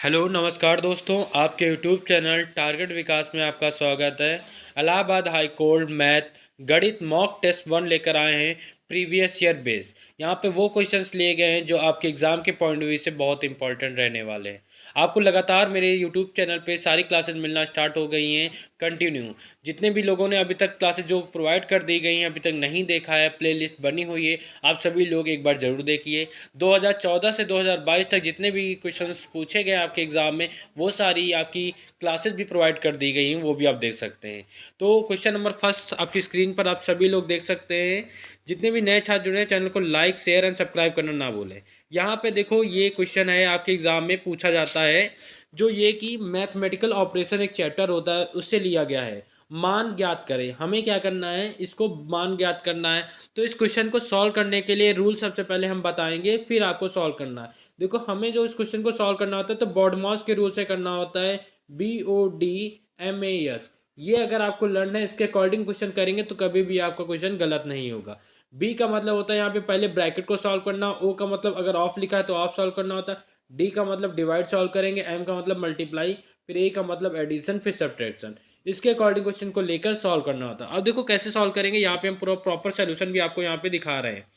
Hello नमस्कार दोस्तों, आपके यूट्यूब चैनल टारगेट विकास में आपका स्वागत है। इलाहाबाद हाई कोर्ट मैथ गणित मॉक टेस्ट 1 लेकर आए हैं प्रीवियस ईयर बेस। यहाँ पे वो क्वेश्चंस लिए गए हैं जो आपके एग्ज़ाम के पॉइंट ऑफ व्यू से बहुत इंपॉर्टेंट रहने वाले हैं। आपको लगातार मेरे यूट्यूब चैनल पे सारी क्लासेस मिलना स्टार्ट हो गई हैं कंटिन्यू। जितने भी लोगों ने अभी तक क्लासेस जो प्रोवाइड कर दी गई हैं अभी तक नहीं देखा है, प्लेलिस्ट बनी हुई है, आप सभी लोग एक बार ज़रूर देखिए। 2014 से 2022 तक जितने भी क्वेश्चंस पूछे गए आपके एग्ज़ाम में वो सारी आपकी क्लासेस भी प्रोवाइड कर दी गई हैं, वो भी आप देख सकते हैं। तो क्वेश्चन नंबर फर्स्ट आपकी स्क्रीन पर आप सभी लोग देख सकते हैं। जितने भी नए छात्र जुड़े हैं चैनल को लाइक शेयर एंड सब्सक्राइब करना ना भूलें। यहाँ पे देखो ये क्वेश्चन है आपके एग्ज़ाम में पूछा जाता है, जो ये कि मैथमेटिकल ऑपरेशन एक चैप्टर होता है उससे लिया गया है। मान ज्ञात करें, हमें क्या करना है, इसको मान ज्ञात करना है। तो इस क्वेश्चन को सॉल्व करने के लिए रूल सबसे पहले हम बताएंगे, फिर आपको सॉल्व करना है। देखो हमें जो इस क्वेश्चन को सॉल्व करना होता है तो बॉडमॉस के रूल से करना होता है, BODMAS। ये अगर आपको लर्न है इसके अकॉर्डिंग क्वेश्चन करेंगे तो कभी भी आपका क्वेश्चन गलत नहीं होगा। बी का मतलब होता है यहाँ पे पहले ब्रैकेट को सॉल्व करना, ओ का मतलब अगर ऑफ लिखा है तो ऑफ सॉल्व करना होता है, डी का मतलब डिवाइड सॉल्व करेंगे, एम का मतलब मल्टीप्लाई, फिर ए का मतलब एडिशन, फिर सब्ट्रैक्शन। इसके अकॉर्डिंग क्वेश्चन को लेकर सॉल्व करना होता है। अब देखो कैसे सॉल्व करेंगे, यहाँ पे हम पूरा प्रॉपर सोल्यूशन भी आपको यहाँ पे दिखा रहे हैं।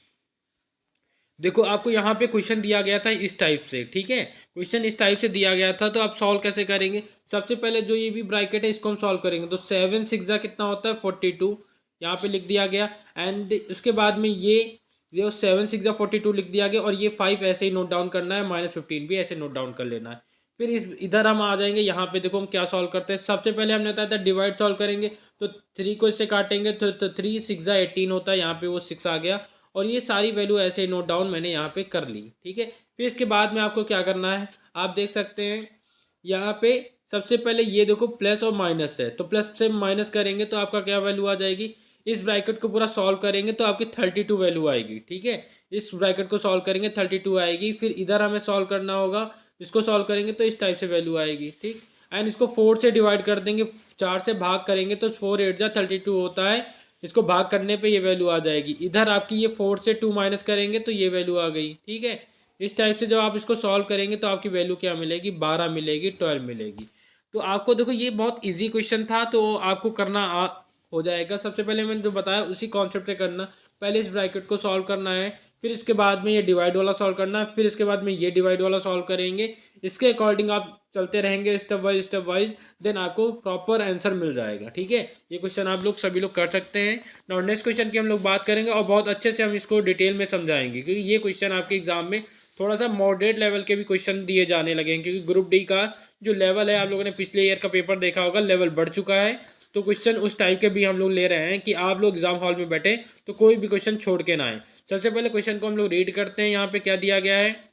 देखो आपको यहाँ पे क्वेश्चन दिया गया था इस टाइप से, ठीक है, क्वेश्चन इस टाइप से दिया गया था। तो आप सॉल्व कैसे करेंगे, सबसे पहले जो ये भी ब्रैकेट है इसको हम सॉल्व करेंगे। तो 7 6 कितना होता है 42, यहाँ पे लिख दिया गया। एंड उसके बाद में ये 7 6 42 लिख दिया गया, और ये 5 ऐसे ही नोट डाउन करना है, -15 भी ऐसे नोट डाउन कर लेना है। फिर इस इधर हम आ जाएंगे, यहाँ पे देखो हम क्या सॉल्व करते हैं। सबसे पहले हमने बताया था डिवाइड सॉल्व करेंगे, तो 3 को इससे काटेंगे तो 3 6 18 होता है, यहाँ पे वो 6 आ गया। और ये सारी वैल्यू ऐसे नोट डाउन मैंने यहाँ पे कर ली, ठीक है। फिर इसके बाद में आपको क्या करना है, आप देख सकते हैं यहाँ पे सबसे पहले ये देखो प्लस और माइनस है, तो प्लस से माइनस करेंगे तो आपका क्या वैल्यू आ जाएगी। इस ब्रैकेट को पूरा सॉल्व करेंगे तो आपकी 32 वैल्यू आएगी, ठीक है। इस ब्रैकेट को सॉल्व करेंगे 32 आएगी। फिर इधर हमें सॉल्व करना होगा, इसको सॉल्व करेंगे तो इस टाइप से वैल्यू आएगी, ठीक। एंड इसको 4 से डिवाइड कर देंगे, 4 से भाग करेंगे तो 4 8 जा 32 होता है। इसको भाग करने पे ये वैल्यू आ जाएगी। इधर आपकी ये 4 से 2 माइनस करेंगे तो ये वैल्यू आ गई, ठीक है। इस टाइप से जब आप इसको सॉल्व करेंगे तो आपकी वैल्यू क्या मिलेगी, 12 मिलेगी, 12 मिलेगी। तो आपको देखो ये बहुत इजी क्वेश्चन था, तो आपको करना हो जाएगा। सबसे पहले मैंने जो बताया उसी कॉन्सेप्ट से करना, पहले इस ब्रैकेट को सॉल्व करना है, फिर इसके बाद में ये डिवाइड वाला सॉल्व करना है, फिर इसके बाद में ये डिवाइड वाला सॉल्व करेंगे। इसके अकॉर्डिंग आप चलते रहेंगे स्टेप वाइज, देन आपको प्रॉपर आंसर मिल जाएगा, ठीक है। ये क्वेश्चन आप लोग सभी लोग कर सकते हैं। नाउ नेक्स्ट क्वेश्चन की हम लोग बात करेंगे और बहुत अच्छे से हम इसको डिटेल में समझाएंगे, क्योंकि ये क्वेश्चन आपके एग्जाम में थोड़ा सा मॉडरेट लेवल के भी क्वेश्चन दिए जाने लगे हैं, क्योंकि ग्रुप डी का जो लेवल है, आप लोगों ने पिछले ईयर का पेपर देखा होगा, लेवल बढ़ चुका है। तो क्वेश्चन उस टाइप के भी हम लोग ले रहे हैं कि आप लोग एग्जाम हॉल में बैठे तो कोई भी क्वेश्चन छोड़ के ना आए। सबसे पहले क्वेश्चन को हम लोग रीड करते हैं। यहाँ पे क्या दिया गया है,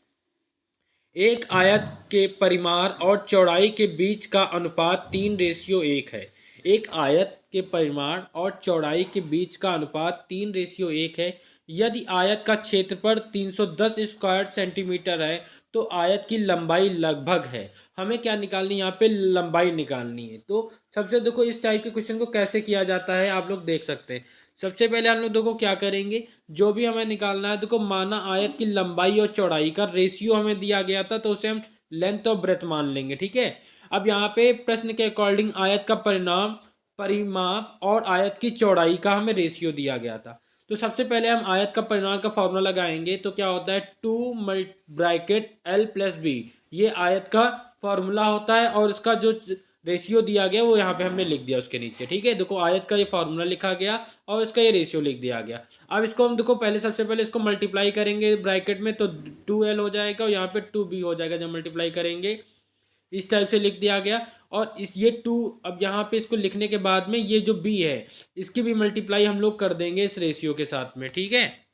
एक आयत के परिमाण और चौड़ाई के बीच का अनुपात 3:1 है। एक आयत के परिमाण और चौड़ाई के बीच का अनुपात 3:1 है। यदि आयत का क्षेत्रफल 310 स्क्वायर सेंटीमीटर है तो आयत की लंबाई लगभग है। हमें क्या निकालनी है, यहाँ पे लंबाई निकालनी है। तो सबसे देखो इस टाइप के क्वेश्चन को कैसे किया जाता है आप लोग देख सकते हैं। सबसे पहले हम लोग देखो क्या करेंगे, जो भी हमें निकालना है, देखो माना आयत की लंबाई और चौड़ाई का रेशियो हमें दिया गया था, तो उसे हम लेंथ और ब्रेथ मान लेंगे, ठीक है। अब यहाँ पे प्रश्न के अकॉर्डिंग आयत का परिमाप और आयत की चौड़ाई का हमें रेशियो दिया गया था। तो सबसे पहले हम आयत का परिमाण का फॉर्मूला लगाएंगे, तो क्या होता है 2 ब्रैकेट L + B, ये आयत का फॉर्मूला होता है। और इसका जो रेशियो दिया गया वो यहाँ पे हमने लिख दिया उसके नीचे, ठीक है। देखो आयत का ये फार्मूला लिखा गया और इसका ये रेशियो लिख दिया गया। अब इसको हम देखो पहले सबसे पहले इसको मल्टीप्लाई करेंगे ब्रैकेट में, तो 2L हो जाएगा और यहाँ पे 2B हो जाएगा जब मल्टीप्लाई करेंगे। इस टाइप से लिख दिया गया। और इस ये 2 अब यहाँ पे इसको लिखने के बाद में ये जो B है इसकी भी मल्टीप्लाई हम लोग कर देंगे इस रेशियो के साथ में, ठीक है।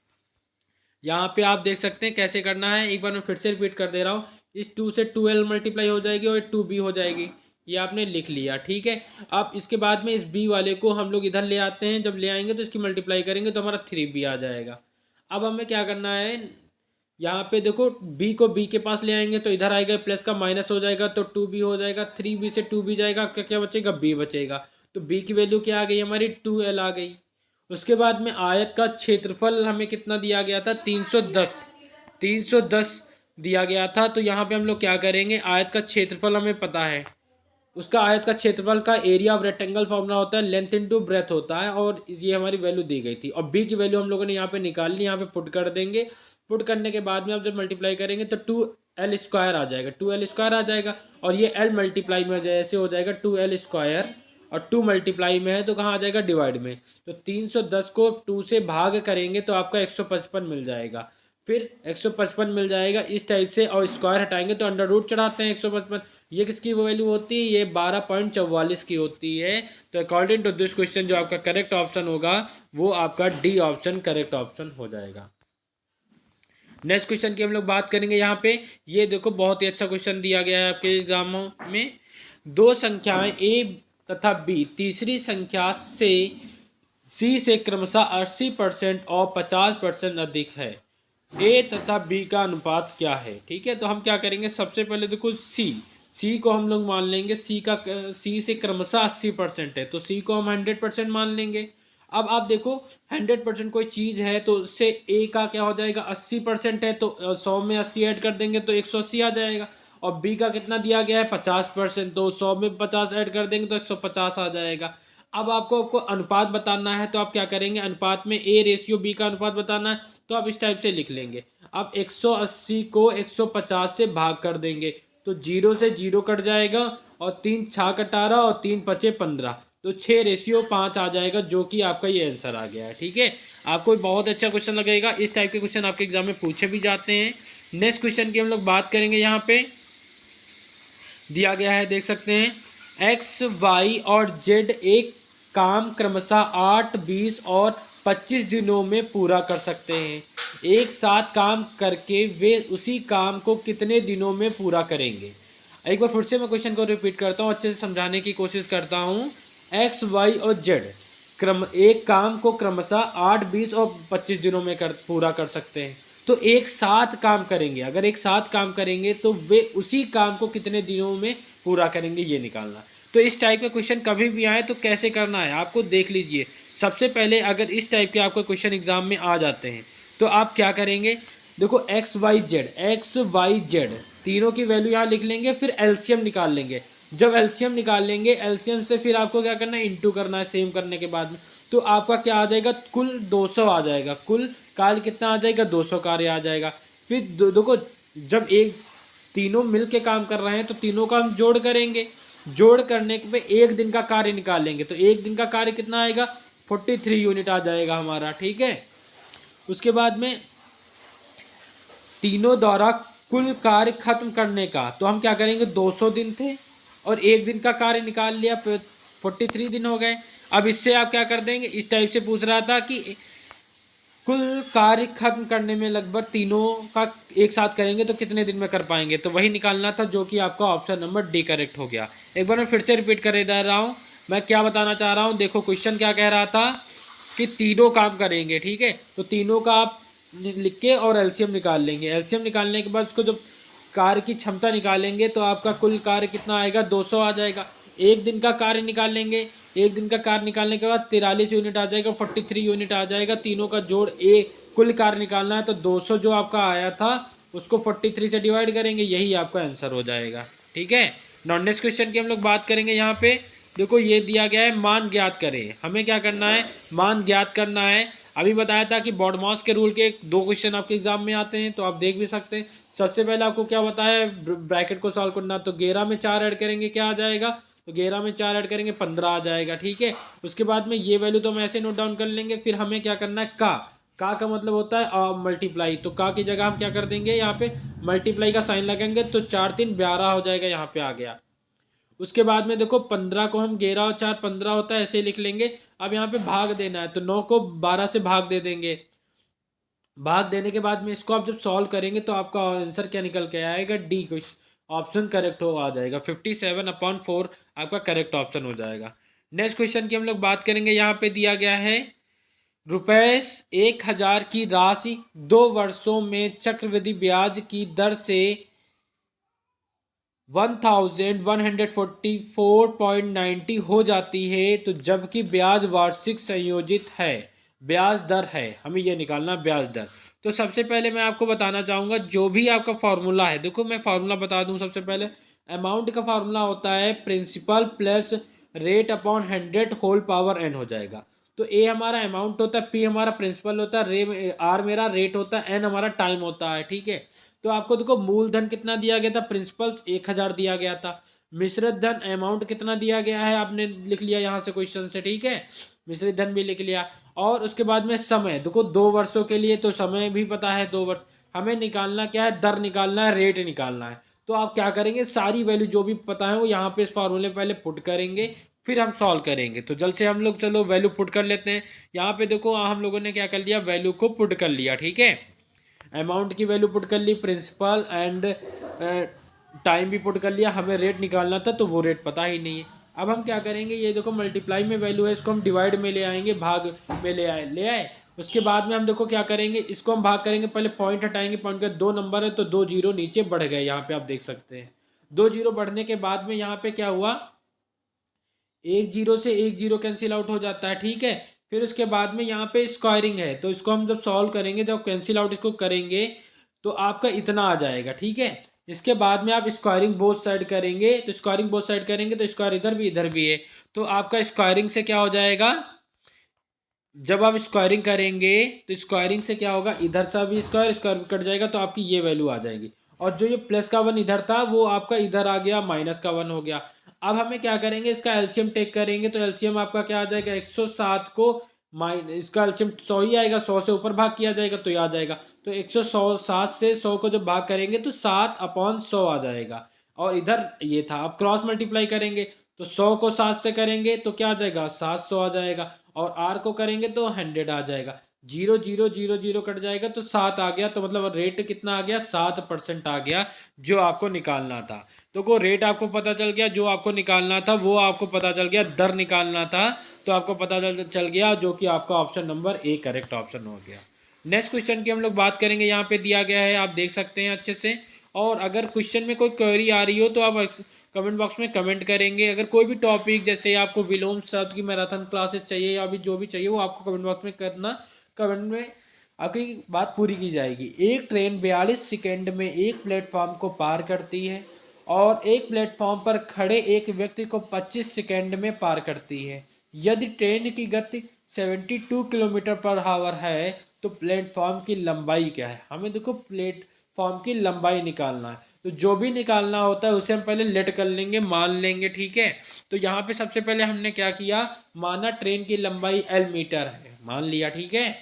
यहाँ पे आप देख सकते हैं कैसे करना है, एक बार मैं फिर से रिपीट कर दे रहा हूँ। इस 2 से 2L मल्टीप्लाई हो जाएगी और 2B हो जाएगी, ये आपने लिख लिया, ठीक है। अब इसके बाद में इस B वाले को हम लोग इधर ले आते हैं, जब ले आएंगे तो इसकी मल्टीप्लाई करेंगे तो हमारा 3B आ जाएगा। अब हमें क्या करना है, यहाँ पे देखो B को B के पास ले आएंगे तो इधर आएगा, प्लस का माइनस हो जाएगा तो 2B हो जाएगा, 3B से 2B जाएगा, आपका क्या बचेगा, B बचेगा। तो B की वैल्यू क्या आ गई हमारी, 2L आ गई। उसके बाद में आयत का क्षेत्रफल हमें कितना दिया गया था, 310 दिया गया था। तो यहाँ पे हम लोग क्या करेंगे, आयत का क्षेत्रफल हमें पता है, उसका आयत का क्षेत्रफल का एरिया ऑफ रेक्टेंगल फॉर्मूला होता है लेंथ इनटू ब्रेथ होता है, और ये हमारी वैल्यू दी गई थी। और बी की वैल्यू हम लोगों ने यहाँ पे निकाल ली, यहाँ पे पुट कर देंगे। पुट करने के बाद में आप जब मल्टीप्लाई करेंगे तो 2l² आ जाएगा, 2l² आ जाएगा। और ये l मल्टीप्लाई में जैसे हो जाएगा 2l², और 2 मल्टीप्लाई में है तो कहाँ आ जाएगा, डिवाइड में। तो 310 को 2 से भाग करेंगे तो आपका 155 मिल जाएगा। फिर 155 मिल जाएगा इस टाइप से, और स्क्वायर हटाएंगे तो अंडर रूट चढ़ाते हैं 155। ये किसकी वैल्यू होती है, ये 12.44 की होती है। तो अकॉर्डिंग टू दिस क्वेश्चन जो आपका करेक्ट ऑप्शन होगा वो आपका डी ऑप्शन करेक्ट ऑप्शन हो जाएगा। नेक्स्ट क्वेश्चन की हम लोग बात करेंगे यहाँ पे। ये देखो बहुत ही अच्छा क्वेश्चन दिया गया है आपके एग्जामों में। दो संख्याएं ए तथा बी तीसरी संख्या से सी से क्रमशः 80% और 50% अधिक है। ए तथा बी का अनुपात क्या है। ठीक है, तो हम क्या करेंगे, सबसे पहले देखो सी को हम लोग मान लेंगे, सी से क्रमशः 80% है तो सी को हम 100% मान लेंगे। अब आप देखो 100% कोई चीज़ है तो उससे ए का क्या हो जाएगा, 80% है तो 100 में 80 ऐड कर देंगे तो 180 आ जाएगा। और बी का कितना दिया गया है, 50%, तो 100 में 50 ऐड कर देंगे तो 150 आ जाएगा। अब आपको अनुपात बताना है तो आप क्या करेंगे, अनुपात में ए रेशियो बी का अनुपात बताना है तो आप इस टाइप से लिख लेंगे। अब 180 को 150 से भाग कर देंगे तो 0 से 0 कट जाएगा, और 3 छाक 18 और 3 पचे 15, तो 6:5 आ जाएगा, जो कि आपका ये आंसर आ गया है। ठीक है, आपको बहुत अच्छा क्वेश्चन लगेगा, इस टाइप के क्वेश्चन आपके एग्जाम में पूछे भी जाते हैं। नेक्स्ट क्वेश्चन की हम लोग बात करेंगे। यहाँ पे दिया गया है, देख सकते हैं, एक्स वाई और जेड एक काम क्रमशः 8, 20 और 25 दिनों में पूरा कर सकते हैं। एक साथ काम करके वे उसी काम को कितने दिनों में पूरा करेंगे। एक बार फिर से मैं क्वेश्चन को रिपीट करता हूँ, अच्छे से समझाने की कोशिश करता हूँ। एक्स वाई और जेड एक काम को क्रमशः 8, 20 और 25 दिनों में पूरा कर सकते हैं। तो एक साथ काम करेंगे, अगर एक साथ काम करेंगे तो वे उसी काम को कितने दिनों में पूरा करेंगे, ये निकालना। तो इस टाइप के क्वेश्चन कभी भी आए तो कैसे करना है आपको देख लीजिए। सबसे पहले अगर इस टाइप के आपको क्वेश्चन एग्जाम में आ जाते हैं तो आप क्या करेंगे, देखो एक्स वाई जेड तीनों की वैल्यू यहाँ लिख लेंगे, फिर एलसीएम निकाल लेंगे। जब एलसीएम निकाल लेंगे, एलसीएम से फिर आपको क्या करना है, इंटू करना है। सेम करने के बाद में तो आपका क्या आ जाएगा, कुल 200 आ जाएगा, कुल कार्य कितना आ जाएगा, 200 कार्य आ जाएगा। फिर देखो जब एक तीनों मिल के काम कर रहे हैं तो तीनों का हम जोड़ करेंगे, जोड़ करने पे एक दिन का कार्य निकालेंगे तो एक दिन का कार्य कितना आएगा, 43 यूनिट आ जाएगा हमारा। ठीक है, उसके बाद में तीनों द्वारा कुल कार्य खत्म करने का तो हम क्या करेंगे, 200 दिन थे और एक दिन का कार्य निकाल लिया, 43 दिन हो गए। अब इससे आप क्या कर देंगे, इस टाइप से पूछ रहा था कि कुल कार्य खत्म करने में लगभग तीनों का एक साथ करेंगे तो कितने दिन में कर पाएंगे, तो वही निकालना था, जो कि आपका ऑप्शन नंबर डी करेक्ट हो गया। एक बार मैं फिर से रिपीट कर दे रहा हूँ, मैं क्या बताना चाह रहा हूँ। देखो क्वेश्चन क्या कह रहा था कि तीनों काम करेंगे। ठीक है, तो तीनों का आप लिख के और एलसीएम निकाल लेंगे। एलसीएम निकालने के बाद उसको जब कार्य की क्षमता निकालेंगे तो आपका कुल कार्य कितना आएगा, 200 आ जाएगा। एक दिन का कार्य निकाल लेंगे, एक दिन का कार्य निकालने के बाद 43 यूनिट आ जाएगा, 43 यूनिट आ जाएगा। तीनों का जोड़ कुल कार्य निकालना है तो 200 जो आपका आया था उसको 43 से डिवाइड करेंगे, यही आपका आंसर हो जाएगा। ठीक है, नॉन नेक्स्ट क्वेश्चन की हम लोग बात करेंगे। यहाँ पे देखो ये दिया गया है, मान ज्ञात करें। हमें क्या करना है, मान ज्ञात करना है। अभी बताया था कि बॉडमॉस के रूल के 2 क्वेश्चन आपके एग्जाम में आते हैं, तो आप देख भी सकते हैं। सबसे पहले आपको क्या बताया है, ब्रैकेट को सॉल्व करना। तो 11 में 4 ऐड करेंगे क्या आ जाएगा, तो 11 में 4 ऐड करेंगे 15 आ जाएगा। ठीक है, उसके बाद में ये वैल्यू तो हम ऐसे नोट डाउन कर लेंगे। फिर हमें क्या करना है, का मतलब होता है मल्टीप्लाई, तो का की जगह हम क्या कर देंगे, यहाँ पे मल्टीप्लाई का साइन लगेंगे तो 4 3 12 हो जाएगा, यहाँ पे आ गया। उसके बाद में देखो 15 को हम 11 और 4 15 होता है, ऐसे लिख लेंगे। अब यहाँ पे भाग देना है तो 9 को 12 से भाग दे देंगे। भाग देने के बाद में इसको आप जब सॉल्व करेंगे तो आपका आंसर क्या निकल के आएगा, डी ऑप्शन करेक्ट हो आ जाएगा। 57/4 आपका करेक्ट ऑप्शन हो जाएगा। नेक्स्ट क्वेश्चन की हम लोग बात करेंगे। यहाँ पे दिया गया है, ₹1000 की राशि 2 वर्षों में चक्रवृद्धि ब्याज की दर से 1144.90 हो जाती है, तो जबकि ब्याज वार्षिक संयोजित है, ब्याज दर है, हमें यह निकालना ब्याज दर। तो सबसे पहले मैं आपको बताना चाहूँगा जो भी आपका फार्मूला है, देखो मैं फार्मूला बता दूँ सबसे पहले। अमाउंट का फार्मूला होता है principal plus rate upon 100 whole power n हो जाएगा। तो ए हमारा अमाउंट होता है, पी हमारा प्रिंसिपल होता है, रे आर मेरा रेट होता है, एन हमारा टाइम होता है। ठीक है, तो आपको देखो मूलधन कितना दिया गया था, प्रिंसिपल 1000 दिया गया था। मिश्रित धन अमाउंट कितना दिया गया है आपने लिख लिया यहाँ से क्वेश्चन से। ठीक है, मिश्रित धन भी लिख लिया। और उसके बाद में समय देखो 2 वर्षों के लिए, तो समय भी पता है 2 वर्ष। हमें निकालना क्या है, दर निकालना है, रेट निकालना है। तो आप क्या करेंगे, सारी वैल्यू जो भी पता है वो यहाँ पे इस फार्मूले पहले पुट करेंगे, फिर हम सॉल्व करेंगे। तो जल्द से हम लोग चलो वैल्यू पुट कर लेते हैं। यहाँ पे देखो हम लोगों ने क्या कर लिया, वैल्यू को पुट कर लिया। ठीक है, अमाउंट की वैल्यू पुट कर ली, प्रिंसिपल एंड टाइम भी पुट कर लिया। हमें रेट निकालना था तो वो रेट पता ही नहीं है। अब हम क्या करेंगे, ये देखो मल्टीप्लाई में वैल्यू है, इसको हम डिवाइड में ले आएंगे, भाग में ले आए। उसके बाद में हम देखो क्या करेंगे, इसको हम भाग करेंगे, पहले पॉइंट हटाएंगे, पॉइंट के 2 नंबर है तो 2 जीरो नीचे बढ़ गए, यहाँ पे आप देख सकते हैं। 2 जीरो बढ़ने के बाद में यहाँ पे क्या हुआ, एक जीरो से एक जीरो कैंसिल आउट हो जाता है। ठीक है, फिर उसके बाद में यहाँ पे स्क्वायरिंग है, तो इसको हम जब सॉल्व करेंगे, जब कैंसिल आउट इसको करेंगे तो आपका इतना आ जाएगा। ठीक है, इसके बाद में आप स्क्वायरिंग बोथ साइड करेंगे, तो स्क्वायरिंग बोथ साइड करेंगे तो स्क्वायर इधर भी है, तो आपका स्क्वायरिंग से क्या हो जाएगा, जब आप स्क्वायरिंग करेंगे तो स्क्वायरिंग से क्या होगा, इधर से भी स्क्वायर स्क्वायर कट जाएगा, तो आपकी ये वैल्यू आ जाएगी। और जो ये प्लस का 1 इधर था वो आपका इधर आ गया, माइनस का 1 हो गया। अब हमें क्या करेंगे, इसका एलसीएम टेक करेंगे, तो एलसीएम आपका क्या आ जाएगा, 107 को इसका एलसीएम 100 ही आएगा, 100 से ऊपर भाग किया जाएगा तो ये आ जाएगा। तो 107 से 100 को जब भाग करेंगे तो 7/100 आ जाएगा। और इधर ये था, अब क्रॉस मल्टीप्लाई करेंगे तो 100 को 7 से करेंगे तो क्या आ जाएगा, 700 आ जाएगा। और आर को करेंगे तो 100 आ जाएगा। 0 0 0 0 कट जाएगा तो 7 आ गया, तो मतलब रेट कितना आ गया, 7% आ गया, जो आपको निकालना था। तो को रेट आपको पता चल गया, जो आपको निकालना था वो आपको पता चल गया, दर निकालना था तो आपको पता चल गया, जो कि आपका option number A correct option हो गया। नेक्स्ट क्वेश्चन की हम लोग बात करेंगे, यहाँ पे दिया गया है, आप देख सकते हैं अच्छे से। और अगर क्वेश्चन में कोई क्वेरी आ रही हो तो आप कमेंट बॉक्स में कमेंट करेंगे। अगर कोई भी टॉपिक, जैसे आपको विलोम शब्द की मैराथन क्लासेस चाहिए या भी जो भी चाहिए, वो आपको कमेंट बॉक्स में करना, कमेंट में आपकी बात पूरी की जाएगी। एक ट्रेन 42 सेकंड में एक प्लेटफॉर्म को पार करती है और एक प्लेटफॉर्म पर खड़े एक व्यक्ति को 25 सेकंड में पार करती है। यदि ट्रेन की गति 72 किलोमीटर पर आवर है तो प्लेटफॉर्म की लंबाई क्या है। हमें देखो प्लेटफॉर्म की लंबाई निकालना है, तो जो भी निकालना होता है उसे हम पहले लेट कर लेंगे, मान लेंगे। ठीक है, तो यहाँ पे सबसे पहले हमने क्या किया, माना ट्रेन की लंबाई L मीटर है, मान लिया। ठीक है,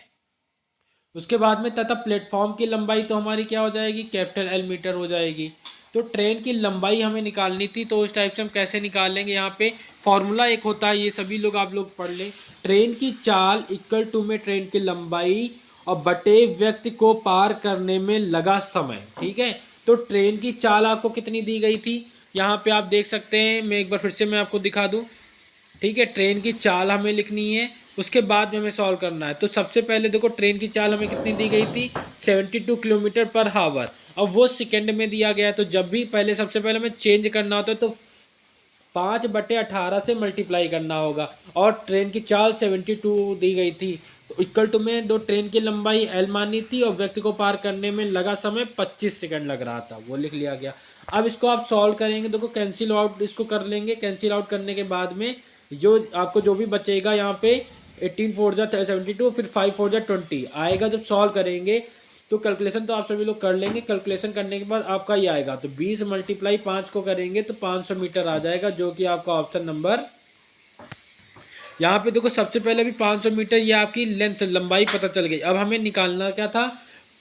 उसके बाद में तथा प्लेटफॉर्म की लंबाई तो हमारी क्या हो जाएगी, कैपिटल L मीटर हो जाएगी। तो ट्रेन की लंबाई हमें निकालनी थी, तो उस टाइप से हम कैसे निकाल लेंगे, यहाँ पे फॉर्मूला एक होता है, ये सभी लोग आप लोग पढ़ लें। ट्रेन की चाल इक्वल टू में ट्रेन की लंबाई और बटे व्यक्ति को पार करने में लगा समय। ठीक है, तो ट्रेन की चाल आपको कितनी दी गई थी, यहाँ पे आप देख सकते हैं, मैं एक बार फिर से मैं आपको दिखा दूँ। ठीक है, ट्रेन की चाल हमें लिखनी है, उसके बाद में हमें सॉल्व करना है। तो सबसे पहले देखो ट्रेन की चाल हमें कितनी दी गई थी, 72 किलोमीटर पर आवर, अब वो सेकंड में दिया गया है। तो जब भी पहले सबसे पहले हमें चेंज करना होता है तो 5/18 से मल्टीप्लाई करना होगा, और ट्रेन की चाल 72 दी गई थी, तो इक्वल टू में दो ट्रेन की लंबाई L मानी थी और व्यक्ति को पार करने में लगा समय 25 सेकंड लग रहा था, वो लिख लिया गया। अब इसको आप सॉल्व करेंगे, देखो कैंसिल आउट इसको कर लेंगे, कैंसिल आउट करने के बाद में जो आपको जो भी बचेगा, यहाँ पे 18 4 जा 72, फिर 5 4 जा 20 आएगा। जब सॉल्व करेंगे तो कैलकुलेशन तो आप सभी लोग कर लेंगे, कैलकुलेशन करने के बाद आपका ये आएगा, तो 20 × 5 को करेंगे तो 500 मीटर आ जाएगा, जो कि आपका ऑप्शन नंबर। यहाँ पे देखो सबसे पहले भी 500 मीटर, ये आपकी लेंथ लंबाई पता चल गई। अब हमें निकालना क्या था,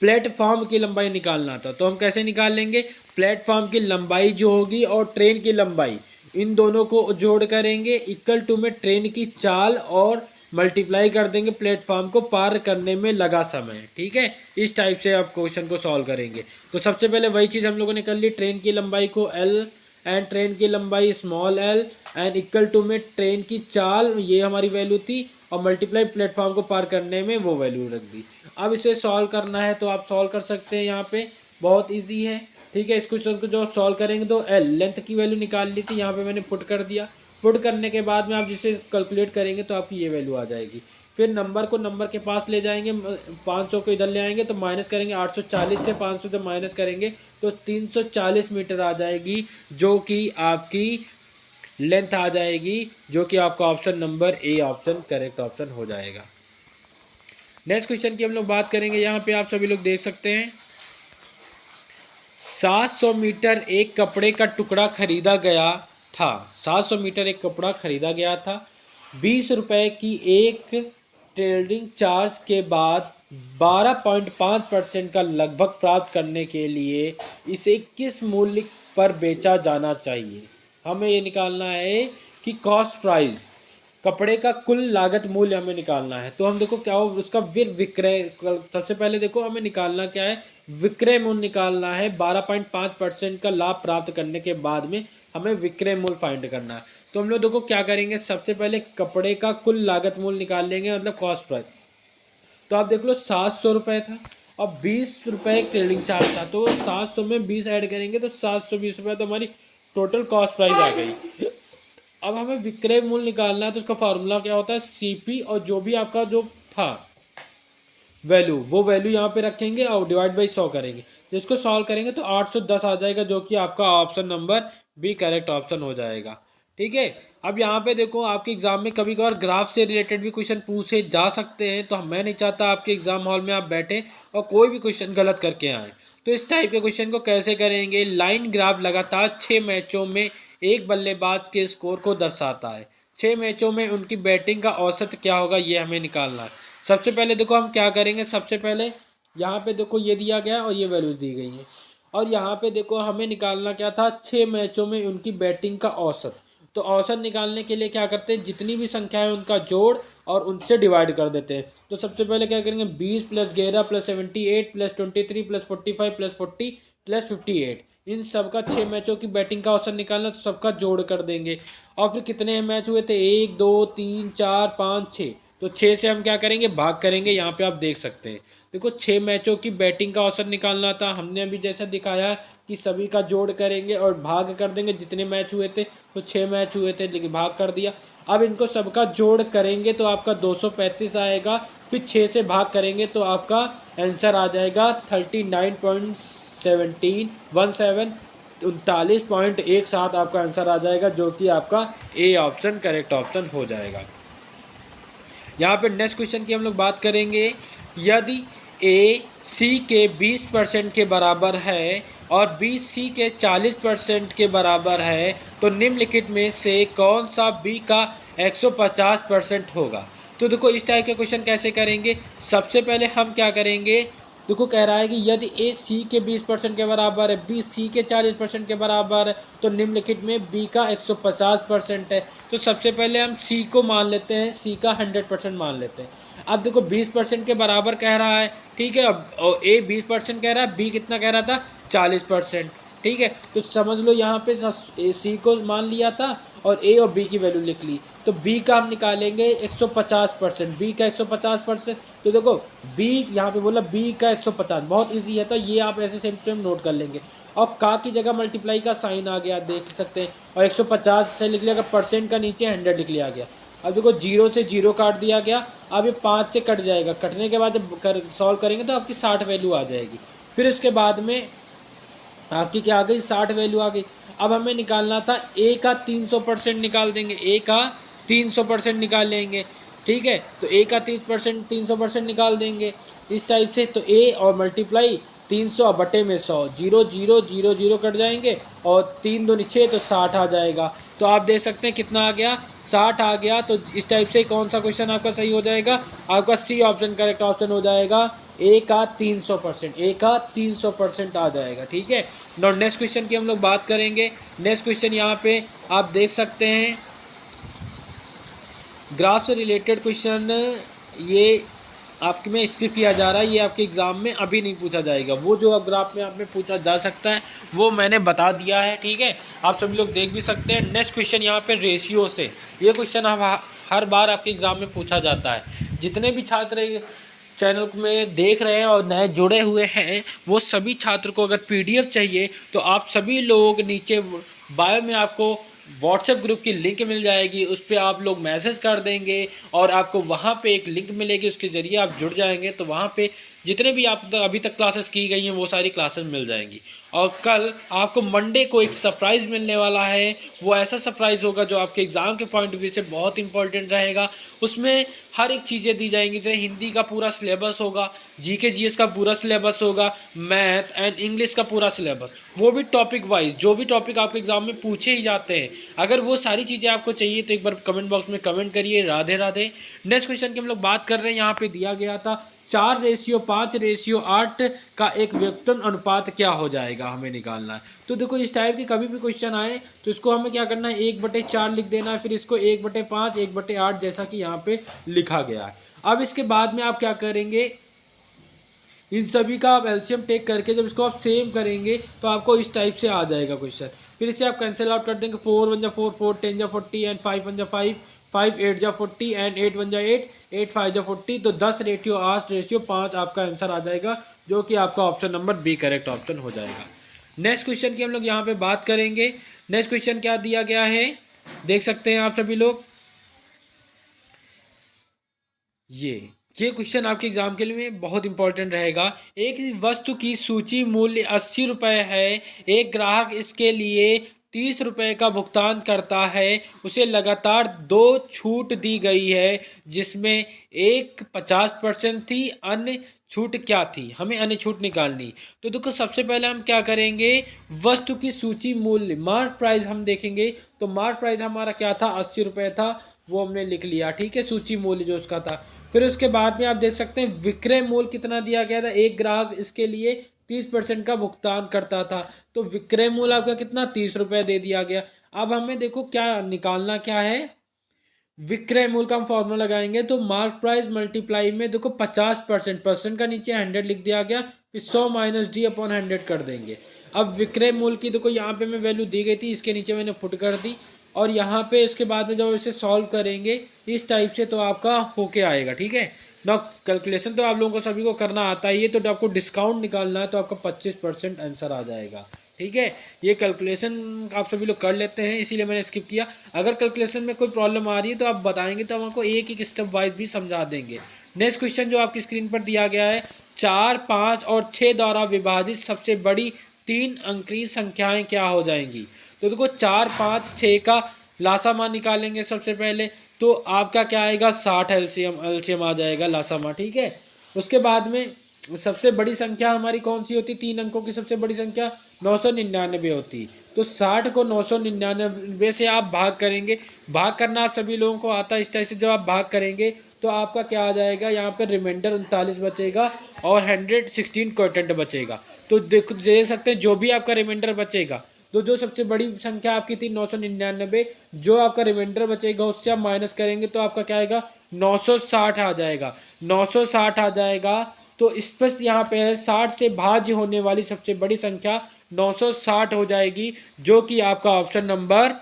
प्लेटफॉर्म की लंबाई निकालना था। तो हम कैसे निकाल लेंगे, प्लेटफॉर्म की लंबाई जो होगी और ट्रेन की लंबाई, इन दोनों को जोड़ करेंगे, इक्वल टू में ट्रेन की चाल और मल्टीप्लाई कर देंगे प्लेटफॉर्म को पार करने में लगा समय। ठीक है, इस टाइप से आप क्वेश्चन को सॉल्व करेंगे। तो सबसे पहले वही चीज़ हम लोगों ने कर ली, ट्रेन की लंबाई को L एंड ट्रेन की लंबाई small l and equal to में ट्रेन की चाल, ये हमारी वैल्यू थी, और मल्टीप्लाई प्लेटफॉर्म को पार करने में वो वैल्यू रख दी। अब इसे सॉल्व करना है तो आप सॉल्व कर सकते हैं, यहाँ पे बहुत इजी है। ठीक है, इस क्वेश्चन को जो सॉल्व करेंगे तो L लेंथ की वैल्यू निकाल ली थी, यहाँ पे मैंने पुट कर दिया। पुट करने के बाद में आप जिसे कैलकुलेट करेंगे तो आपकी ये वैल्यू आ जाएगी। फिर नंबर को नंबर के पास ले जाएंगे, 500 को इधर ले आएंगे तो माइनस करेंगे, 840 से 500 से माइनस करेंगे तो 340 मीटर आ जाएगी, जो कि आपकी लेंथ आ जाएगी, जो कि आपका option number A option correct option हो जाएगा। नेक्स्ट क्वेश्चन की हम लोग बात करेंगे। यहाँ पे आप सभी लोग देख सकते हैं 700 मीटर एक कपड़े का टुकड़ा खरीदा गया था। 700 मीटर एक कपड़ा खरीदा गया था। 20 रुपए की एक ट्रेडिंग चार्ज के बाद 12.5% का लगभग प्राप्त करने के लिए इसे किस मूल्य पर बेचा जाना चाहिए। हमें ये निकालना है कि कॉस्ट प्राइस, कपड़े का कुल लागत मूल्य हमें निकालना है। तो हम देखो क्या हो उसका विक्रय, सबसे पहले देखो हमें निकालना क्या है, विक्रय मूल्य निकालना है। 12.5% का लाभ प्राप्त करने के बाद में हमें विक्रय मूल्य फाइंड करना है। तो हम लोग देखो क्या करेंगे, सबसे पहले कपड़े का कुल लागत मूल्य निकाल लेंगे, मतलब कॉस्ट प्राइस। तो आप देख लो 700 रुपये था और 20 रुपये ट्रेडिंग चार्ज था, तो 700 में 20 ऐड करेंगे तो 720 रुपये तो हमारी टोटल कॉस्ट प्राइस आ गई। अब हमें विक्रय मूल्य निकालना है, तो उसका फार्मूला क्या होता है, सीपी और जो भी आपका जो था वैल्यू, वो वैल्यू यहाँ पे रखेंगे और डिवाइड बाई 100 करेंगे। जिसको सॉल्व करेंगे तो 810 आ जाएगा, जो कि आपका option number B correct option हो जाएगा। ठीक है। अब यहाँ पे देखो आपके एग्जाम में कभी कभार ग्राफ से रिलेटेड भी क्वेश्चन पूछे जा सकते हैं, तो मैं नहीं चाहता आपके एग्जाम हॉल में आप बैठे और कोई भी क्वेश्चन गलत करके आए। तो इस टाइप के क्वेश्चन को कैसे करेंगे, लाइन ग्राफ लगातार 6 मैचों में एक बल्लेबाज के स्कोर को दर्शाता है। 6 मैचों में उनकी बैटिंग का औसत क्या होगा, ये हमें निकालना है। सबसे पहले देखो हम क्या करेंगे, सबसे पहले यहाँ पे देखो ये दिया गया और ये वैल्यूज दी गई है, और यहाँ पे देखो हमें निकालना क्या था, 6 मैचों में उनकी बैटिंग का औसत। तो औसत निकालने के लिए क्या करते हैं, जितनी भी संख्या है उनका जोड़ और उनसे डिवाइड कर देते हैं। तो सबसे पहले क्या करेंगे, 20 + 11 + 78 + 23 + 45 + 40 + 58, इन सब का 6 मैचों की बैटिंग का औसत निकालना, तो सबका जोड़ कर देंगे। और फिर कितने मैच हुए थे, 1 2 3 4 5 6, तो 6 से हम क्या करेंगे, भाग करेंगे। यहाँ पे आप देख सकते हैं देखो 6 मैचों की बैटिंग का औसत निकालना था, हमने अभी जैसा दिखाया कि सभी का जोड़ करेंगे और भाग कर देंगे। जितने मैच हुए थे तो 6 मैच हुए थे, लेकिन भाग कर दिया। अब इनको सबका जोड़ करेंगे तो आपका 235 आएगा, फिर 6 से भाग करेंगे तो आपका आंसर आ जाएगा 39.17 आपका आंसर आ जाएगा, जो कि आपका ए ऑप्शन करेक्ट ऑप्शन हो जाएगा। यहाँ पे नेक्स्ट क्वेश्चन की हम लोग बात करेंगे। यदि ए सी के 20% के बराबर है और बी सी के 40% के बराबर है, तो निम्नलिखित में से कौन सा बी का 150% होगा। तो देखो इस टाइप के क्वेश्चन कैसे करेंगे, सबसे पहले हम क्या करेंगे, देखो कह रहा है कि यदि ए सी के 20% के बराबर है, बी सी के 40% के बराबर है, तो निम्नलिखित में बी का 150% है। तो सबसे पहले हम सी को मान लेते हैं, सी का 100% मान लेते हैं। अब देखो 20% के बराबर कह रहा है, ठीक है। अब ए 20% कह रहा है, बी कितना कह रहा था, 40%, ठीक है। तो समझ लो यहाँ पे ए सी को मान लिया था और ए और बी की वैल्यू लिख ली। तो बी का हम निकालेंगे 150%, बी का 150%। तो देखो बी यहाँ पे बोला बी का 150, बहुत इजी है, तो ये आप ऐसे सेम नोट कर लेंगे। और का की जगह मल्टीप्लाई का साइन आ गया, देख सकते हैं, और 150 से लिख लिया, परसेंट का नीचे 100 लिख लिया गया। अब देखो 0 से 0 काट दिया गया, अब ये 5 से कट जाएगा, कटने के बाद जब सॉल्व करेंगे तो आपकी 60 वैल्यू आ जाएगी। फिर उसके बाद में आपकी क्या आ गई, 60 वैल्यू आ गई। अब हमें निकालना था ए का 300% निकाल देंगे, ए का 300% निकाल लेंगे, ठीक है। तो ए का 300% निकाल देंगे इस टाइप से। तो ए और मल्टीप्लाई 300 बटे में 100, 0 0 0 0 कट जाएंगे और 3 2 6, तो 60 आ जाएगा। तो आप देख सकते हैं कितना आ गया, 60 आ गया। तो इस टाइप से कौन सा क्वेश्चन आपका सही हो जाएगा, आपका सी ऑप्शन करेक्ट ऑप्शन हो जाएगा, ए का 300%, ए का 300% आ जाएगा, ठीक है। नाउ नेक्स्ट क्वेश्चन की हम लोग बात करेंगे। नेक्स्ट क्वेश्चन यहाँ पे आप देख सकते हैं, ग्राफ से रिलेटेड क्वेश्चन, ये आपके में स्किप किया जा रहा है, ये आपके एग्ज़ाम में अभी नहीं पूछा जाएगा। वो जो अब ग्राफ में आप में पूछा जा सकता है वो मैंने बता दिया है, ठीक है। आप सभी लोग देख भी सकते हैं। नेक्स्ट क्वेश्चन यहाँ पे रेशियो से, ये क्वेश्चन हर बार आपके एग्ज़ाम में पूछा जाता है। जितने भी छात्र चैनल में देख रहे हैं और नए जुड़े हुए हैं, वो सभी छात्र को अगर PDF चाहिए तो आप सभी लोग नीचे बायो में आपको व्हाट्सएप ग्रुप की लिंक मिल जाएगी, उस पर आप लोग मैसेज कर देंगे और आपको वहाँ पे एक लिंक मिलेगी, उसके ज़रिए आप जुड़ जाएंगे तो वहाँ पे जितने भी आप अभी तक क्लासेस की गई हैं वो सारी क्लासेस मिल जाएंगी। और कल आपको मंडे को एक सरप्राइज़ मिलने वाला है, वो ऐसा सरप्राइज़ होगा जो आपके एग्ज़ाम के पॉइंट ऑफ व्यू से बहुत इंपॉर्टेंट रहेगा। उसमें हर एक चीज़ें दी जाएंगी, जैसे हिंदी का पूरा सिलेबस होगा, जीके जीएस का पूरा सिलेबस होगा, मैथ एंड इंग्लिश का पूरा सिलेबस, वो भी टॉपिक वाइज, जो भी टॉपिक आपके एग्ज़ाम में पूछे ही जाते हैं। अगर वो सारी चीज़ें आपको चाहिए तो एक बार कमेंट बॉक्स में कमेंट करिए। राधे राधे। नेक्स्ट क्वेश्चन की हम लोग बात कर रहे हैं, यहाँ पे दिया गया था 4:5:8 का एक व्युत्पन्न अनुपात क्या हो जाएगा, हमें निकालना है। तो देखो इस टाइप के कभी भी क्वेश्चन आए तो इसको हमें क्या करना है, 1/4 लिख देना है, फिर इसको 1/5 1/8 जैसा कि यहाँ पे लिखा गया है। अब इसके बाद में आप क्या करेंगे, इन सभी का आप एलसीएम टेक करके जब इसको आप सेम करेंगे तो आपको इस टाइप से आ जाएगा क्वेश्चन। फिर इसे आप कैंसिल आउट कर देंगे, 4 1 जा 4, 4 10 जा 40 एंड 5 1 जा 5, 5 8 जा 40 एंड 8 1 जा 8, 8 5 जा 40। तो 10:8:5 आपका आंसर आ जाएगा, जो कि आपका option number B correct option हो जाएगा। नेक्स्ट क्वेश्चन की हम लोग यहाँ पे बात करेंगे। नेक्स्ट क्वेश्चन क्या दिया गया है, देख सकते हैं आप सभी लोग। ये क्वेश्चन आपके एग्जाम के लिए बहुत इंपॉर्टेंट रहेगा। एक वस्तु की सूची मूल्य 80 रुपये है, एक ग्राहक इसके लिए 30 रुपये का भुगतान करता है, उसे लगातार 2 छूट दी गई है, जिसमें एक 50% थी, अन्य छूट क्या थी, हमें अन्य छूट निकालनी। तो देखो सबसे पहले हम क्या करेंगे, वस्तु की सूची मूल्य मार्क प्राइस हम देखेंगे। तो मार्क प्राइस हमारा क्या था, 80 रुपये था, वो हमने लिख लिया, ठीक है, सूची मूल्य जो उसका था। फिर उसके बाद में आप देख सकते हैं विक्रय मूल्य कितना दिया गया था, एक ग्राहक इसके लिए 30% का भुगतान करता था, तो विक्रय मूल्य आपका कितना, 30 रुपये दे दिया गया। अब हमें देखो क्या निकालना क्या है, विक्रय मूल्य का हम फॉर्मूला लगाएंगे तो मार्क प्राइस मल्टीप्लाई में देखो 50%, परसेंट का नीचे 100 लिख दिया गया, फिर 100 - d अपॉन 100 कर देंगे। अब विक्रय मूल्य की देखो यहाँ पे मैं वैल्यू दी गई थी, इसके नीचे मैंने फुट कर दी, और यहाँ पे इसके बाद में जब इसे सॉल्व करेंगे इस टाइप से तो आपका होके आएगा, ठीक है ना। कैलकुलेशन तो आप लोगों को सभी को करना आता ही है, तो आपको डिस्काउंट निकालना है तो आपका 25% आंसर आ जाएगा, ठीक है। ये कैलकुलेशन आप सभी लोग कर लेते हैं, इसीलिए मैंने स्किप किया। अगर कैलकुलेशन में कोई प्रॉब्लम आ रही है तो आप बताएंगे तो हम आपको एक एक स्टेप वाइज भी समझा देंगे। नेक्स्ट क्वेश्चन जो आपकी स्क्रीन पर दिया गया है, 4 5 और 6 द्वारा विभाजित सबसे बड़ी 3 अंकीय संख्याएं क्या हो जाएंगी। तो देखो 4 5 6 का लासामा निकालेंगे सबसे पहले, तो आपका क्या आएगा, 60 एलसीएम आ जाएगा लासामा, ठीक है। उसके बाद में सबसे बड़ी संख्या हमारी कौन सी होती, 3 अंकों की सबसे बड़ी संख्या 999 होती। तो 60 को 999 से आप भाग करेंगे, भाग करना आप सभी लोगों को आता है। इस तरह से जब आप भाग करेंगे तो आपका क्या आ जाएगा, यहाँ पे रिमाइंडर 39 बचेगा और 116 क्वोटेंट बचेगा। तो देख सकते हैं जो भी आपका रिमाइंडर बचेगा, तो जो सबसे बड़ी संख्या आपकी थी 999, जो आपका रिमाइंडर बचेगा उससे आप माइनस करेंगे तो आपका क्या आएगा, 960 आ जाएगा, 960 आ जाएगा। तो स्पष्ट यहाँ पे है 60 से भाज्य होने वाली सबसे बड़ी संख्या 960 हो जाएगी, जो कि आपका option number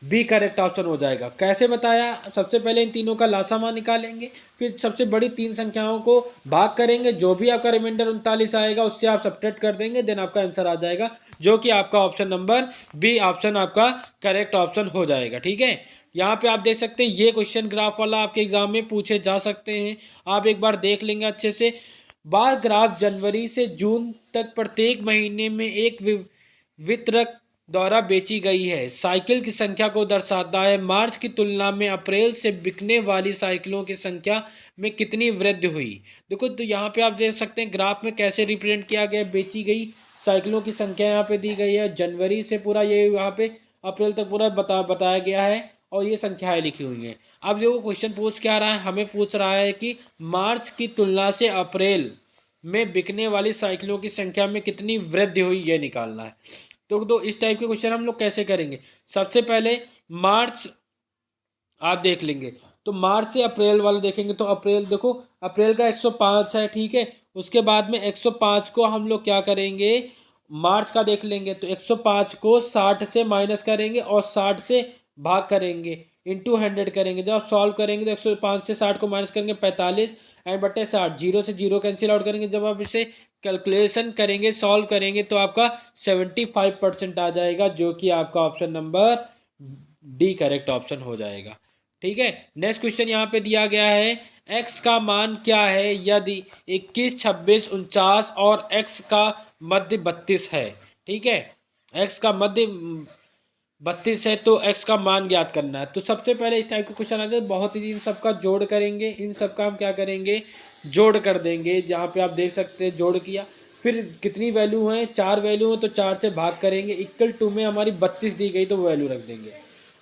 B correct option हो जाएगा। कैसे बताया, सबसे पहले इन तीनों का लासामा निकालेंगे, फिर सबसे बड़ी 3 संख्याओं को भाग करेंगे, जो भी आपका रिमाइंडर 39 आएगा उससे आप सब्ट्रैक्ट कर देंगे, देन आपका आंसर आ जाएगा, जो कि आपका ऑप्शन नंबर बी ऑप्शन आपका करेक्ट ऑप्शन हो जाएगा, ठीक है। यहाँ पे आप देख सकते हैं ये क्वेश्चन ग्राफ वाला आपके एग्जाम में पूछे जा सकते हैं, आप एक बार देख लेंगे अच्छे से। बार ग्राफ जनवरी से जून तक प्रत्येक महीने में एक वितरक द्वारा बेची गई है साइकिल की संख्या को दर्शाता है। मार्च की तुलना में अप्रैल से बिकने वाली साइकिलों की संख्या में कितनी वृद्धि हुई। देखो तो यहाँ पे आप देख सकते हैं ग्राफ में कैसे रिप्रेजेंट किया गया, बेची गई साइकिलों की संख्या यहाँ पे दी गई है, जनवरी से पूरा ये यहाँ पे अप्रैल तक पूरा बताया गया है और ये संख्याएं लिखी हुई हैं। अब जो क्वेश्चन पूछ क्या रहा है, हमें पूछ रहा है कि मार्च की तुलना से अप्रैल में बिकने वाली साइकिलों की संख्या में कितनी वृद्धि हुई, ये निकालना है। तो इस टाइप के क्वेश्चन हम लोग कैसे करेंगे, सबसे पहले मार्च आप देख लेंगे, तो मार्च से अप्रैल वाला देखेंगे, तो अप्रैल देखो अप्रैल का 105 है, ठीक है। उसके बाद में 105 को हम लोग क्या करेंगे, मार्च का देख लेंगे, तो 105 को 60 से माइनस करेंगे और 60 से भाग करेंगे, इंटू 100 करेंगे। जब आप सॉल्व करेंगे तो 105 से 60 को माइनस करेंगे 45 एंड बटे 60, जीरो से जीरो कैंसिल आउट करेंगे। जब आप इसे कैलकुलेशन करेंगे, सॉल्व करेंगे तो आपका 75% आ जाएगा, जो कि आपका option number D correct option हो जाएगा। ठीक है, नेक्स्ट क्वेश्चन यहाँ पे दिया गया है, एक्स का मान क्या है यदि 21, 26, 49 और एक्स का मध्य 32 है। ठीक है, एक्स का मध्य 32 है तो एक्स का मान ज्ञात करना है। तो सबसे पहले इस टाइप का क्वेश्चन आ जाए, बहुत ही इन सबका जोड़ करेंगे, इन सबका हम क्या करेंगे, जोड़ कर देंगे। जहाँ पे आप देख सकते हैं जोड़ किया, फिर कितनी वैल्यू है, 4 वैल्यू है तो 4 से भाग करेंगे, इक्वल टू में हमारी 32 दी गई तो वो वैल्यू रख देंगे।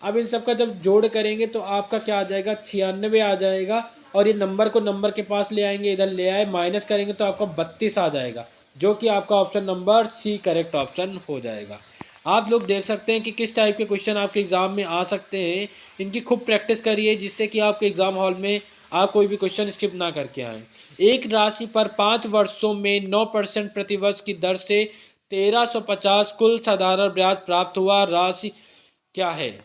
अब इन सबका जब जोड़ करेंगे तो आपका क्या आ जाएगा, 96 आ जाएगा। और ये नंबर को नंबर के पास ले आएंगे, इधर ले आए, माइनस करेंगे तो आपका 32 आ जाएगा, जो कि आपका option number C correct option हो जाएगा। आप लोग देख सकते हैं कि किस टाइप के क्वेश्चन आपके एग्ज़ाम में आ सकते हैं। इनकी खूब प्रैक्टिस करिए, जिससे कि आपके एग्ज़ाम हॉल में आप कोई भी क्वेश्चन स्किप ना करके आएँ। एक राशि पर 5 वर्षों में 9% प्रतिवर्ष की दर से 1350 कुल साधारण ब्याज प्राप्त हुआ, राशि क्या है।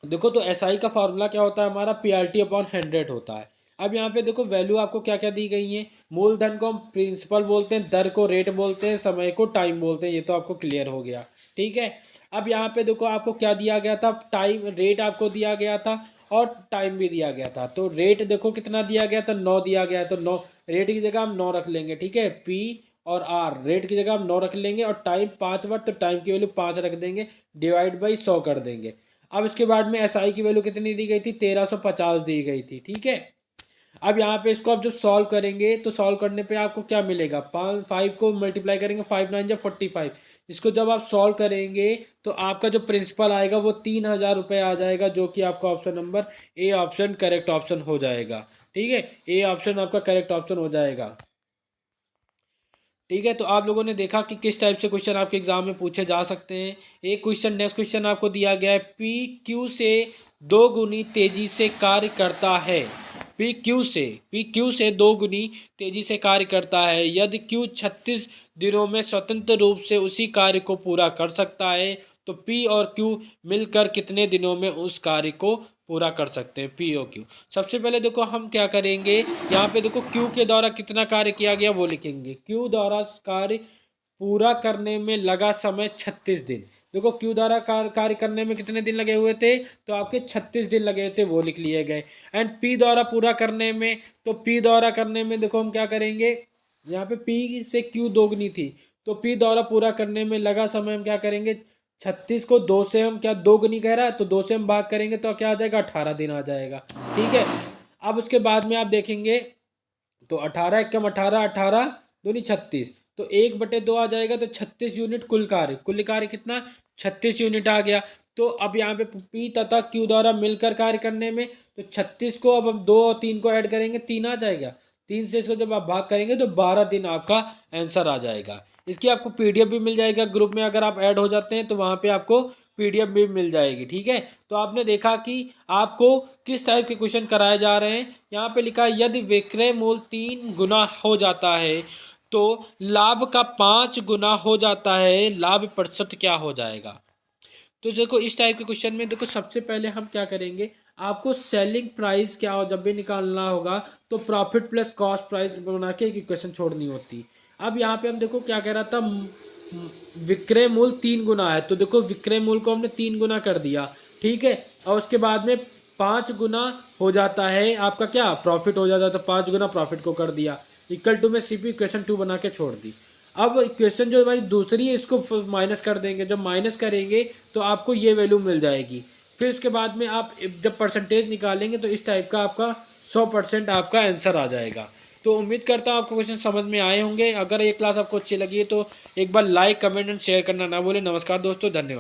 देखो, तो एसआई का फार्मूला क्या होता है हमारा, पीआरटी अपॉन 100 होता है। अब यहाँ पे देखो वैल्यू आपको क्या क्या दी गई है, मूलधन को हम प्रिंसिपल बोलते हैं, दर को रेट बोलते हैं, समय को टाइम बोलते हैं, ये तो आपको क्लियर हो गया। ठीक है, अब यहाँ पे देखो आपको क्या दिया गया था, टाइम, रेट आपको दिया गया था और टाइम भी दिया गया था। तो रेट देखो कितना दिया गया था, 9 दिया गया, तो 9 रेट की जगह हम 9 रख लेंगे। ठीक है, पी और आर, रेट की जगह हम 9 रख लेंगे, और टाइम 5 वर्ष, तो टाइम की वैल्यू 5 रख देंगे, डिवाइड बाई 100 कर देंगे। अब इसके बाद में एसआई की वैल्यू कितनी दी गई थी, 1350 दी गई थी। ठीक है, अब यहाँ पे इसको आप जब सॉल्व करेंगे तो सॉल्व करने पे आपको क्या मिलेगा, 5 को मल्टीप्लाई करेंगे, 5 9 जब 45, इसको जब आप सॉल्व करेंगे तो आपका जो प्रिंसिपल आएगा वो 3000 रुपये आ जाएगा, जो कि आपका option number A option correct option हो जाएगा। ठीक है, ए ऑप्शन आपका करेक्ट ऑप्शन हो जाएगा। ठीक है, तो आप लोगों ने देखा कि किस टाइप से क्वेश्चन आपके एग्जाम में पूछे जा सकते हैं। एक क्वेश्चन, नेक्स्ट क्वेश्चन आपको दिया गया है, पी क्यू से 2 गुनी तेजी से कार्य करता है। पी क्यू से 2 गुनी तेजी से कार्य करता है, यदि क्यू 36 दिनों में स्वतंत्र रूप से उसी कार्य को पूरा कर सकता है, तो पी और क्यू मिलकर कितने दिनों में उस कार्य को पूरा कर सकते हैं, पी और क्यू। सबसे पहले देखो हम क्या करेंगे, यहाँ पे देखो क्यू के द्वारा कितना कार्य किया गया वो लिखेंगे। क्यू द्वारा कार्य पूरा करने में लगा समय 36 दिन। देखो क्यू द्वारा कार्य करने में कितने दिन लगे हुए थे, तो आपके 36 दिन लगे थे, वो लिख लिए गए। एंड पी द्वारा पूरा करने में, तो पी द्वारा करने में देखो हम क्या करेंगे, यहाँ पे पी से क्यू दोगुनी थी, तो पी द्वारा पूरा करने में लगा समय हम क्या करेंगे, 36 को 2 से हम क्या, 2 गुनी कह रहा है तो 2 से हम भाग करेंगे तो क्या आ जाएगा, 18 दिन आ जाएगा। ठीक है, अब उसके बाद में आप देखेंगे तो 18 एकम 18, 18 दूनी 36, तो 1/2 आ जाएगा, तो 36 यूनिट कुल कार्य कितना, 36 यूनिट आ गया। तो अब यहाँ पे पी तथा क्यू द्वारा मिलकर कार्य करने में, तो 36 को अब हम 2 और 3 को ऐड करेंगे, 3 आ जाएगा, 3 से इसको जब आप भाग करेंगे तो 12 दिन आपका आंसर आ जाएगा। इसकी आपको पीडीएफ भी मिल जाएगा ग्रुप में, अगर आप ऐड हो जाते हैं तो वहाँ पे आपको पीडीएफ भी मिल जाएगी। ठीक है, तो आपने देखा कि आपको किस टाइप के क्वेश्चन कराए जा रहे हैं। यहाँ पे लिखा है, यदि विक्रय मूल्य 3 गुना हो जाता है तो लाभ का 5 गुना हो जाता है, लाभ प्रतिशत क्या हो जाएगा। तो देखो इस टाइप के क्वेश्चन में देखो सबसे पहले हम क्या करेंगे, आपको सेलिंग प्राइस क्या हो जब भी निकालना होगा तो प्रॉफिट प्लस कॉस्ट प्राइस बना के एक इक्वेशन छोड़नी होती। अब यहाँ पे हम देखो क्या कह रहा था, विक्रय मूल्य 3 गुना है, तो देखो विक्रय मूल्य को हमने 3 गुना कर दिया। ठीक है, और उसके बाद में 5 गुना हो जाता है आपका क्या, प्रॉफिट हो जाता है, तो 5 गुना प्रॉफिट को कर दिया, इक्वल टू में सीपी इक्वेशन 2 बना के छोड़ दी। अब इक्वेशन जो हमारी दूसरी है इसको माइनस कर देंगे, जब माइनस करेंगे तो आपको ये वैल्यू मिल जाएगी। फिर उसके बाद में आप जब परसेंटेज निकालेंगे तो इस टाइप का आपका 100% आपका आंसर आ जाएगा। तो उम्मीद करता हूँ आपको क्वेश्चन समझ में आए होंगे। अगर ये क्लास आपको अच्छी लगी है तो एक बार लाइक, कमेंट एंड शेयर करना ना भूलें। नमस्कार दोस्तों, धन्यवाद।